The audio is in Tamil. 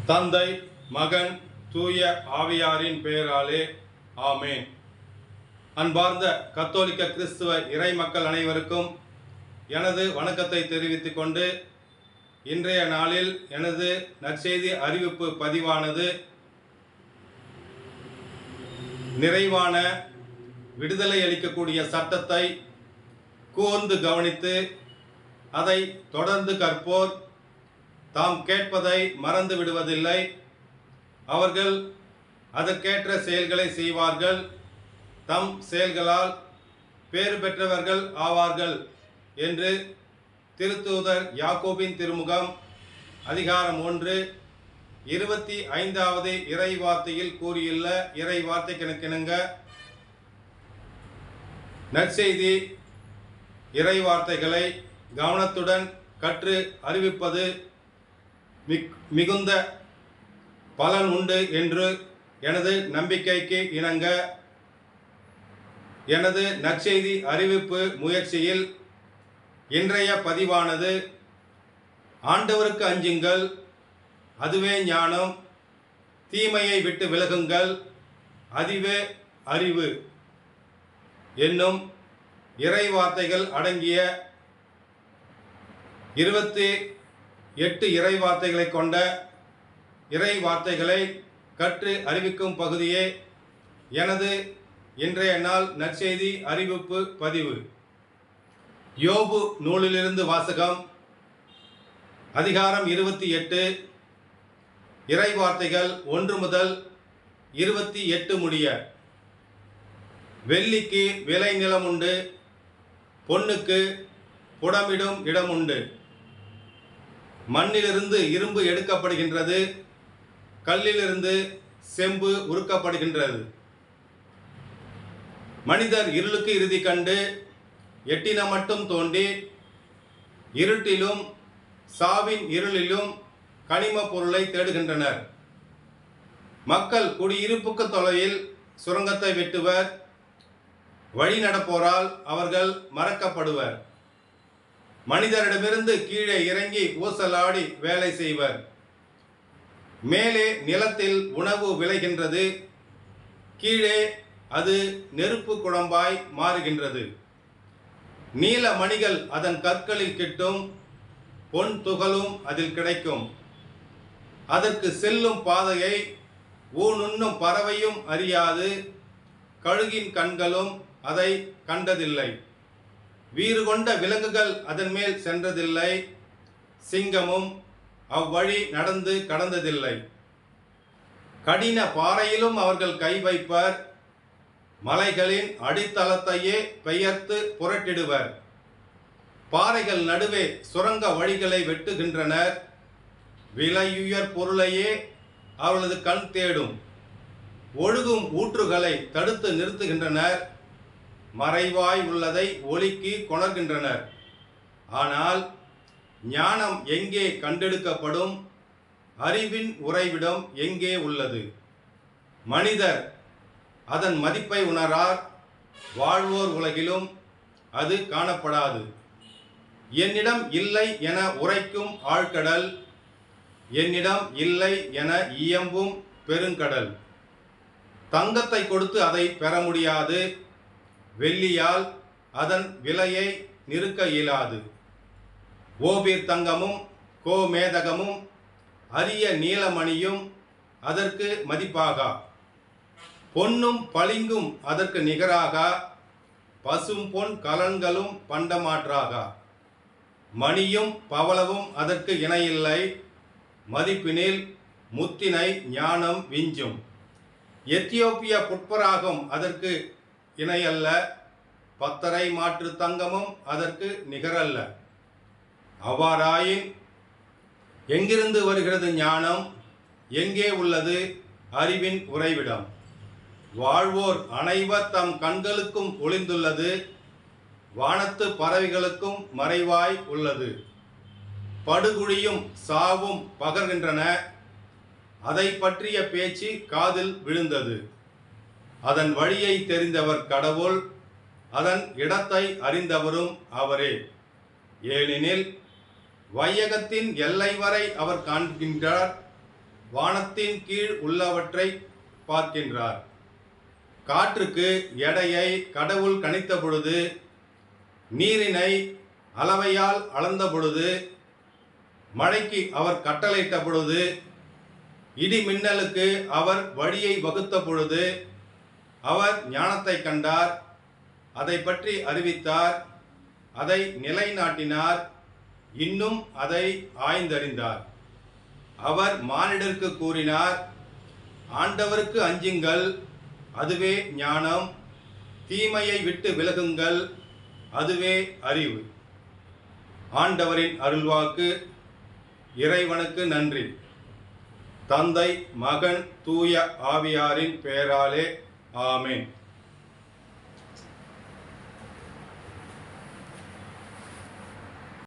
தந்தை, மகன், தூய ஆவியாரின் பெயராலே ஆமென். அன்பார்ந்த கத்தோலிக்க கிறிஸ்துவ இறை மக்கள் அனைவருக்கும் எனது வணக்கத்தை தெரிவித்துக் கொண்டு இன்றைய நாளில் எனது நற்செய்தி அறிவிப்பு பதிவானது நிறைவான விடுதலை அளிக்கக்கூடிய சட்டத்தை கூர்ந்து கவனித்து அதை தொடர்ந்து கற்போர் தாம் கேட்பதை மறந்து விடுவதில்லை. அவர்கள் அதற்கேற்ற செயல்களை செய்வார்கள், தம் செயல்களால் பேறு பெற்றவர்கள் ஆவார்கள் என்று திருத்தூதர் யாக்கோபின் திருமுகம் அதிகாரம் 1 25வது இறை வார்த்தையில் கூறியுள்ள இறை வார்த்தை கணக்கிணங்க நற்செய்தி இறை வார்த்தைகளை கவனத்துடன் கற்று அறிவிப்பது மிகுந்த பலன் உண்டு என்று எனது நம்பிக்கைக்கு இணங்க எனது நற்செய்தி அறிவிப்பு முயற்சியில் இன்றைய பதிவானது ஆண்டவருக்கு அஞ்சுங்கள், அதுவே ஞானம், தீமையை விட்டு விலகுங்கள், அதுவே அறிவு என்னும் இறை வார்த்தைகள் அடங்கிய 28 இறை வார்த்தைகளை கொண்ட இறை வார்த்தைகளை கற்று அறிவிக்கும் பகுதியே எனது இன்றைய நாள் நற்செய்தி அறிவிப்பு பதிவு. யோபு நூலிலிருந்து வாசகம். அதிகாரம் 28, இறை வார்த்தைகள் 1 முதல் 28 முடிய. வெள்ளிக்கு விளை நிலம் உண்டு, பொன்னுக்கு புடமிடும் இடம் உண்டு. மண்ணிலிருந்து இரும்பு எடுக்கப்படுகின்றது, கல்லிலிருந்து செம்பு உருக்கப்படுகின்றது. மனிதர் இருளுக்கு இறுதி கண்டு எட்டின மட்டும் தோண்டி இருட்டிலும் சாவின் இருளிலும் கனிம பொருளை தேடுகின்றனர். மக்கள் குடியிருப்புக்கு தொலைவில் சுரங்கத்தை வெட்டுவர், வழி நடப்போரால் அவர்கள் மறக்கப்படுவர். மனிதரிடமிருந்து கீழே இறங்கி ஊசலாடி வேலை செய்வர். மேலே நிலத்தில் உணவு விளைகின்றது, கீழே அது நெருப்பு குழம்பாய் மாறுகின்றது. நீல மணிகள் அதன் கற்களில் கிட்டும், பொன் துகளும் அதில் கிடைக்கும். அதற்கு செல்லும் பாதையை ஊனுண்ணும் பறவையும் அறியாது, கழுகின் கண்களும் அதை கண்டதில்லை. வீறு கொண்ட விலங்குகள் அதன் மேல் சென்றதில்லை, சிங்கமும் அவ்வழி நடந்து கடந்ததில்லை. கடின பாறையிலும் அவர்கள் கை வைப்பர், மலைகளின் அடித்தளத்தையே பெயர்த்து புரட்டிடுவர். பாறைகள் நடுவே சுரங்க வழிகளை வெட்டுகின்றனர், விலையுயர் பொருளையே அவர்களது கண் தேடும். ஒழுகும் ஊற்றுகளை தடுத்து நிறுத்துகின்றனர், மறைவாய் உள்ளதை ஒளிக்கு கொணர்கின்றனர். ஆனால் ஞானம் எங்கே கண்டெடுக்கப்படும்? அறிவின் உறைவிடம் எங்கே உள்ளது? மனிதர் அதன் மதிப்பை உணரார், வாழ்வோர் உலகிலும் அது காணப்படாது. என்னிடம் இல்லை என உரைக்கும் ஆழ்கடல், என்னிடம் இல்லை என இயம்பும் பெருங்கடல். தங்கத்தை கொடுத்து அதை பெற முடியாது, வெள்ளியால் அதன் விலையை நிறுக்க இயலாது. ஓபீர் தங்கமும் கோமேதகமும் அரிய நீலமணியும் அதற்கு மதிப்பாகா. பொன்னும் பளிங்கும் அதற்கு நிகராகா, பசும் பொன் கலன்களும் பண்டமாற்றாகா. மணியும் பவளவும் அதற்கு இணையில்லை, மதிப்பினில் முத்தினை ஞானம் விஞ்சும். எத்தியோப்பிய புட்பராகம் அதற்கு இணையல்ல, பத்தரை மாற்று தங்கமும் அதற்கு நிகரல்ல. அவ்வாறாயின் எங்கிருந்து வருகிறது ஞானம்? எங்கே உள்ளது அறிவின் உறைவிடம்? வாழ்வோர் அனைவர் தம் கண்களுக்கும் ஒளிந்துள்ளது, வானத்து பறவைகளுக்கும் மறைவாய் உள்ளது. படுகுழியும் சாவும் பகர்கின்றன, அதை பற்றிய பேச்சு காதில் விழுந்தது. அதன் வழியை தெரிந்தவர் கடவுள், அதன் இடத்தை அறிந்தவரும் அவரே. ஏனெனில் வையகத்தின் எல்லை வரை அவர் காண்கின்றார், வானத்தின் கீழ் உள்ளவற்றை பார்க்கின்றார். காற்றுக்கு எடையை கடவுள் கணித்த பொழுது, நீரினை அளவையால் அளந்த பொழுது, மழைக்கு அவர் கட்டளையிட்ட பொழுது, இடி மின்னலுக்கு அவர் வழியை வகுத்த பொழுது, அவர் ஞானத்தை கண்டார், அதை பற்றி அறிவித்தார், அதை நிலைநாட்டினார், இன்னும் அதை ஆய்ந்தறிந்தார். அவர் மானிடருக்கு கூறினார், ஆண்டவருக்கு அஞ்சுங்கள், அதுவே ஞானம், தீமையை விட்டு விலகுங்கள், அதுவே அறிவு. ஆண்டவரின் அருள்வாக்கு. இறைவனுக்கு நன்றி. தந்தை, மகன், தூய ஆவியாரின் பெயராலே ஆமென்.